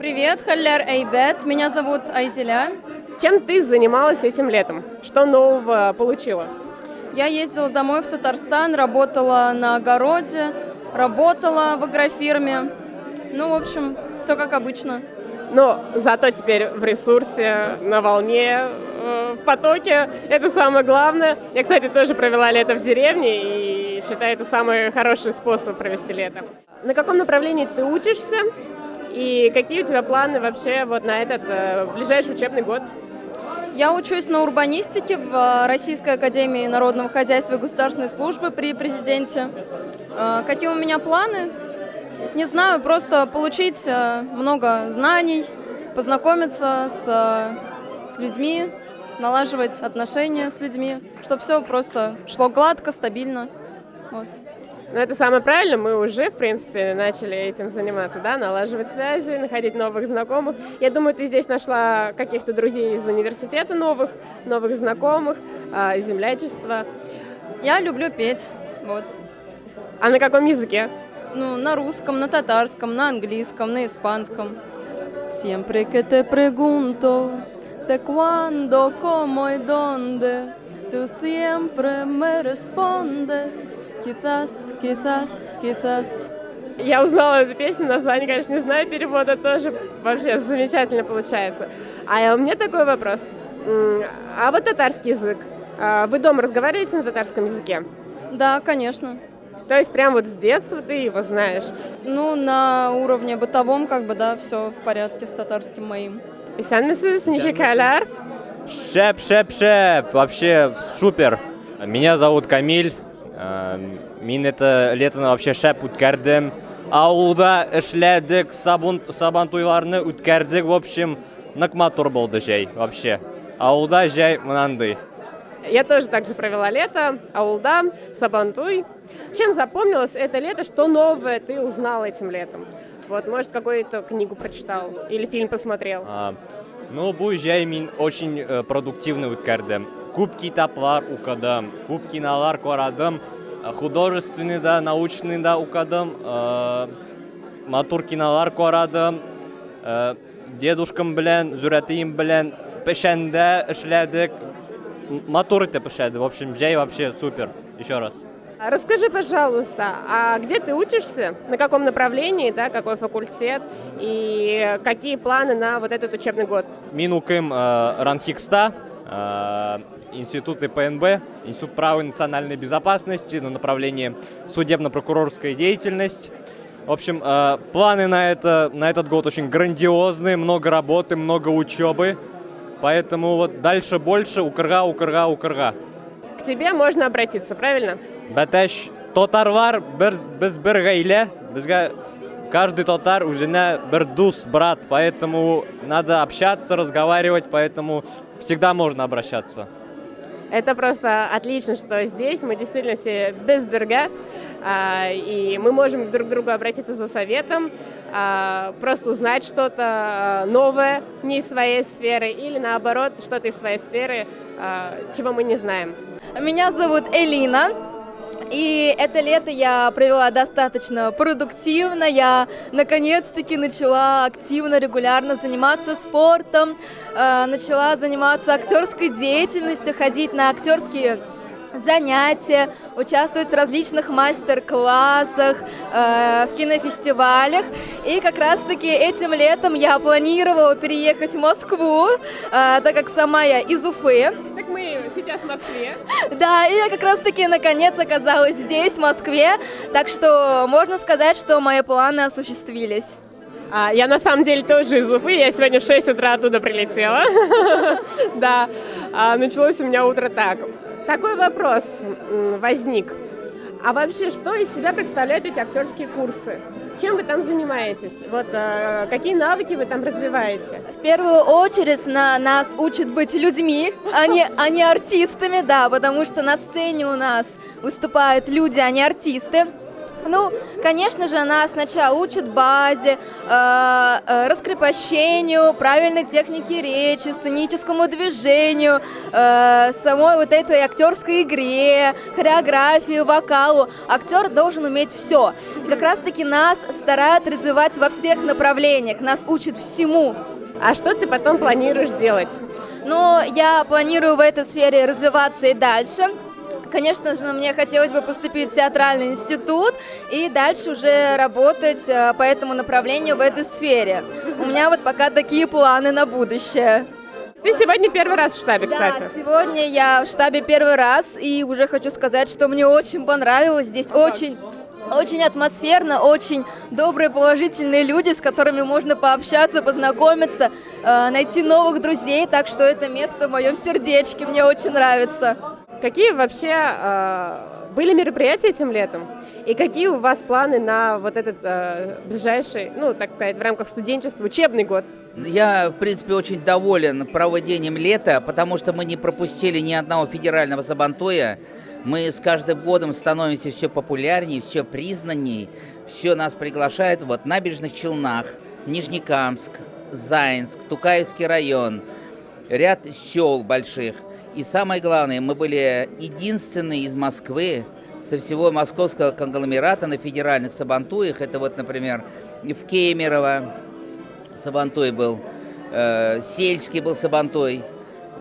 Привет, Халляр Эйбет. Меня зовут Айзеля. Чем ты занималась этим летом? Что нового получила? Я ездила домой в Татарстан, работала на огороде, работала в агрофирме. Ну, в общем, все как обычно. Но зато теперь в ресурсе, на волне, в потоке. Это самое главное. Я, кстати, тоже провела лето в деревне и считаю, это самый хороший способ провести лето. На каком направлении ты учишься? И какие у тебя планы вообще вот на этот ближайший учебный год? Я учусь на урбанистике в Российской академии народного хозяйства и государственной службы при президенте. Какие у меня планы? Не знаю, просто получить много знаний, познакомиться с людьми, налаживать отношения с людьми, чтобы все просто шло гладко, стабильно. Вот. Ну, это самое правильное, мы уже, в принципе, начали этим заниматься, да, налаживать связи, находить новых знакомых. Я думаю, ты здесь нашла каких-то друзей из университета новых знакомых, землячества. Я люблю петь, вот. А на каком языке? Ну, на русском, на татарском, на английском, на испанском. Siempre que te pregunto de cuándo, cómo y dónde, tú siempre me respondes. Quizás, quizás, quizás. Я узнала эту песню, название, конечно, не знаю перевода, тоже вообще замечательно получается. А у меня такой вопрос. А вот татарский язык. Вы дома разговариваете на татарском языке? Да, конечно. То есть прям вот с детства ты его знаешь? Ну, на уровне бытовом, как бы, да, все в порядке с татарским моим. Исәнмесез, ничек хәлләр? Шеп, вообще супер. Меня зовут Камиль. Мин это летоны вообще шәп үткәрдем. Авылда эшләдек, сабантуйларны үткәрдек, в общем, нык матур булды җәй вообще. Авылда җәй монандай. Я тоже так же провела лето, Аулда, Сабантуй. Чем запомнилось это лето, что новое ты узнал этим летом? Вот, может, какую-то книгу прочитал или фильм посмотрел? Ну, бу җәй мин очень продуктивный үткәрдем. Күп китаплар укыдым, күп кинолар карадым, художественный да, научный да укыдым, матур кинолар карадым, дедушкам белән, зурәтием белән пешәндә эшләдек. Матур итеп эшләде. В общем, җәй вообще супер. Еще раз. Расскажи, пожалуйста, а где ты учишься, на каком направлении, да, какой факультет и какие планы на вот этот учебный год? Мин укыйм РАНХИКСта, институт ИПНБ, Институт права и национальной безопасности на направлении судебно-прокурорская деятельность. В общем, планы на этот год очень грандиозные, много работы, много учебы. Поэтому вот дальше больше, укырга. К тебе можно обратиться, правильно? Бәтәш тотарлар без бер гаилә, безгә каждый тотар үзенә бер дус, брат, поэтому надо общаться, разговаривать, поэтому всегда можно обращаться. Это просто отлично, что здесь мы действительно все без берга, и мы можем друг к другу обратиться за советом, просто узнать что-то новое не из своей сферы или наоборот что-то из своей сферы, чего мы не знаем. Меня зовут Элина. И это лето я провела достаточно продуктивно. Я наконец-таки начала активно, регулярно заниматься спортом, начала заниматься актерской деятельностью, ходить на актерские занятия, участвовать в различных мастер-классах, в кинофестивалях. И как раз-таки этим летом я планировала переехать в Москву, так как сама я из Уфы. Так мы сейчас в Москве. Да, и я как раз-таки наконец оказалась здесь, в Москве. Так что можно сказать, что мои планы осуществились. Я на самом деле тоже из Уфы, я сегодня в 6 утра оттуда прилетела. Да, началось у меня утро так. Такой вопрос возник. А вообще, что из себя представляют эти актерские курсы? Чем вы там занимаетесь? Вот какие навыки вы там развиваете? В первую очередь нас учат быть людьми, а не артистами, да, потому что на сцене у нас выступают люди, а не артисты. Ну, конечно же, нас сначала учат базе, раскрепощению, правильной технике речи, сценическому движению, самой вот этой актерской игре, хореографии, вокалу. Актер должен уметь все. И как раз-таки нас старают развивать во всех направлениях, нас учат всему. А что ты потом планируешь делать? Но я планирую в этой сфере развиваться и дальше. Конечно же, мне хотелось бы поступить в театральный институт и дальше уже работать по этому направлению в этой сфере. У меня вот пока такие планы на будущее. Ты сегодня первый раз в штабе, кстати. Да, сегодня я в штабе первый раз, и уже хочу сказать, что мне очень понравилось. Здесь очень атмосферно, очень добрые, положительные люди, с которыми можно пообщаться, познакомиться, найти новых друзей. Так что это место в моем сердечке, мне очень нравится. Какие вообще были мероприятия этим летом? И какие у вас планы на вот этот ближайший, ну, так сказать, в рамках студенчества учебный год? Я, в принципе, очень доволен проведением лета, потому что мы не пропустили ни одного федерального сабантуя. Мы с каждым годом становимся все популярнее, все признанней, все нас приглашают. Вот Набережных Челнах, Нижнекамск, Заинск, Тукаевский район, ряд сел больших. И самое главное, мы были единственные из Москвы, со всего московского конгломерата на федеральных сабантуях. Это вот, например, в Кемерово сабантуй был, Сельский был сабантуй,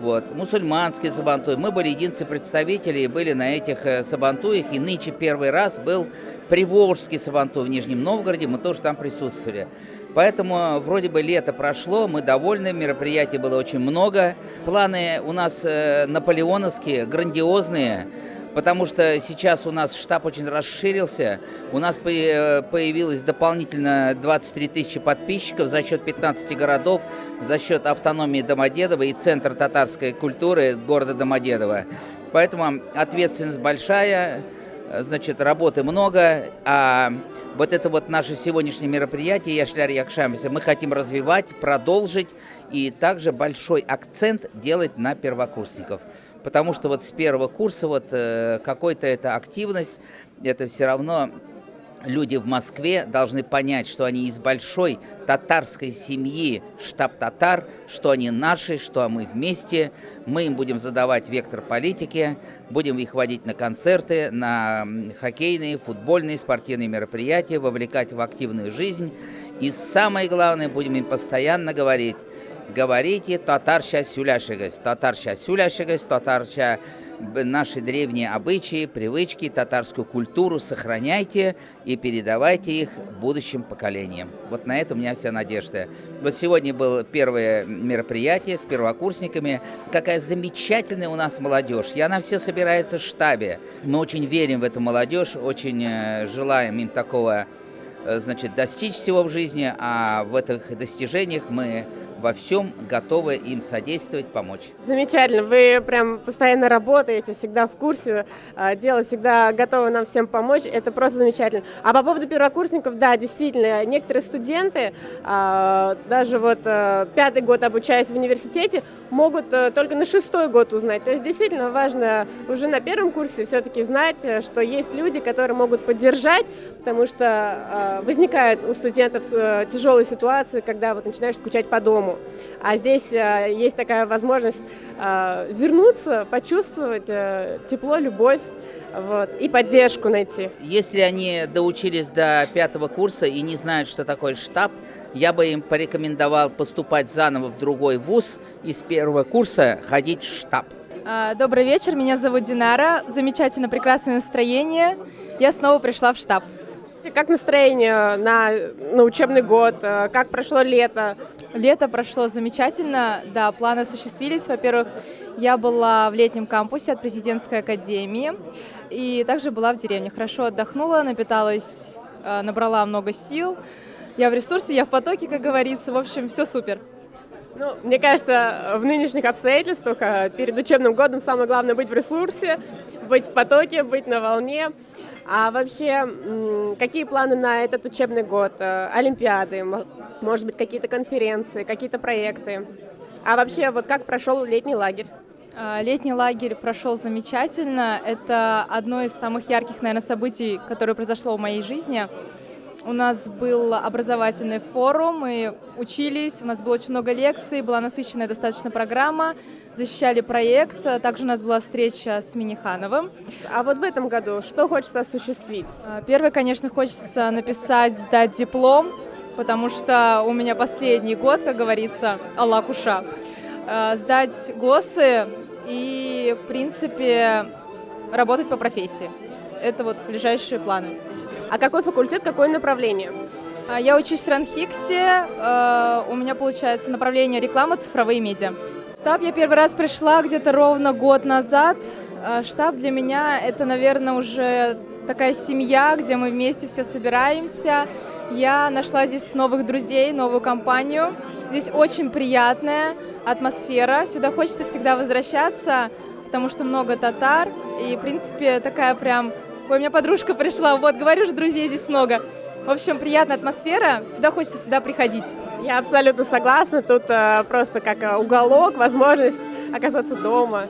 вот, мусульманский сабантуй. Мы были единственные представители и были на этих сабантуях. И нынче первый раз был Приволжский сабантуй в Нижнем Новгороде, мы тоже там присутствовали. Поэтому вроде бы лето прошло, мы довольны, мероприятий было очень много. Планы у нас наполеоновские, грандиозные, потому что сейчас у нас штаб очень расширился. У нас появилось дополнительно 23 тысячи подписчиков за счет 15 городов, за счет автономии Домодедово и Центра татарской культуры города Домодедово. Поэтому ответственность большая, значит, работы много, а вот это вот наше сегодняшнее мероприятие «Яшляр Якшамся» мы хотим развивать, продолжить и также большой акцент делать на первокурсников. Потому что вот с первого курса вот какой-то эта активность, это все равно люди в Москве должны понять, что они из большой татарской семьи, штаб-татар, что они наши, что мы вместе. Мы им будем задавать вектор политики, будем их водить на концерты, на хоккейные, футбольные, спортивные мероприятия, вовлекать в активную жизнь. И самое главное, будем им постоянно говорить: говорите татарща сюляшигась, татарща наши древние обычаи, привычки, татарскую культуру сохраняйте и передавайте их будущим поколениям. Вот на это у меня вся надежда. Вот сегодня было первое мероприятие с первокурсниками. Какая замечательная у нас молодежь. И она все собирается в штабе. Мы очень верим в эту молодежь, очень желаем им такого, значит, достичь всего в жизни, а в этих достижениях мы во всем готовы им содействовать, помочь. Замечательно, вы прям постоянно работаете, всегда в курсе дела, всегда готовы нам всем помочь, это просто замечательно. А по поводу первокурсников, да, действительно, некоторые студенты, даже вот 5-й год обучаясь в университете, могут только на 6-й год узнать. То есть действительно важно уже на первом курсе все-таки знать, что есть люди, которые могут поддержать, потому что возникает у студентов тяжелые ситуации, когда вот начинаешь скучать по дому. А здесь есть такая возможность вернуться, почувствовать тепло, любовь, вот, и поддержку найти. Если они доучились до 5-го курса и не знают, что такое штаб, я бы им порекомендовал поступать заново в другой вуз и с 1-го курса ходить в штаб. Добрый вечер, меня зовут Динара. Замечательно, прекрасное настроение. Я снова пришла в штаб. Как настроение на учебный год? Как прошло лето? Лето прошло замечательно. Да, планы осуществились. Во-первых, я была в летнем кампусе от президентской академии и также была в деревне. Хорошо отдохнула, напиталась, набрала много сил. Я в ресурсе, я в потоке, как говорится. В общем, все супер. Ну, мне кажется, в нынешних обстоятельствах перед учебным годом самое главное быть в ресурсе, быть в потоке, быть на волне. А вообще, какие планы на этот учебный год? Олимпиады, может быть, какие-то конференции, какие-то проекты? А вообще, вот как прошел летний лагерь? Летний лагерь прошел замечательно. Это одно из самых ярких, наверное, событий, которое произошло в моей жизни. У нас был образовательный форум, мы учились, у нас было очень много лекций, была насыщенная достаточно программа, защищали проект. Также у нас была встреча с Минихановым. А вот в этом году что хочется осуществить? Первое, конечно, хочется написать, сдать диплом, потому что у меня последний год, как говорится, Аллах уша. Сдать ГОСы и, в принципе, работать по профессии. Это вот ближайшие планы. А какой факультет, какое направление? Я учусь в РАНХИКСе, у меня получается направление реклама, цифровые медиа. В штаб я первый раз пришла где-то ровно год назад. Штаб для меня это, наверное, уже такая семья, где мы вместе все собираемся. Я нашла здесь новых друзей, новую компанию. Здесь очень приятная атмосфера, сюда хочется всегда возвращаться, потому что много татар, и, в принципе, такая прям... Ой, у меня подружка пришла, вот, говорю же, друзей здесь много. В общем, приятная атмосфера, всегда хочется сюда приходить. Я абсолютно согласна, тут просто как уголок, возможность оказаться дома.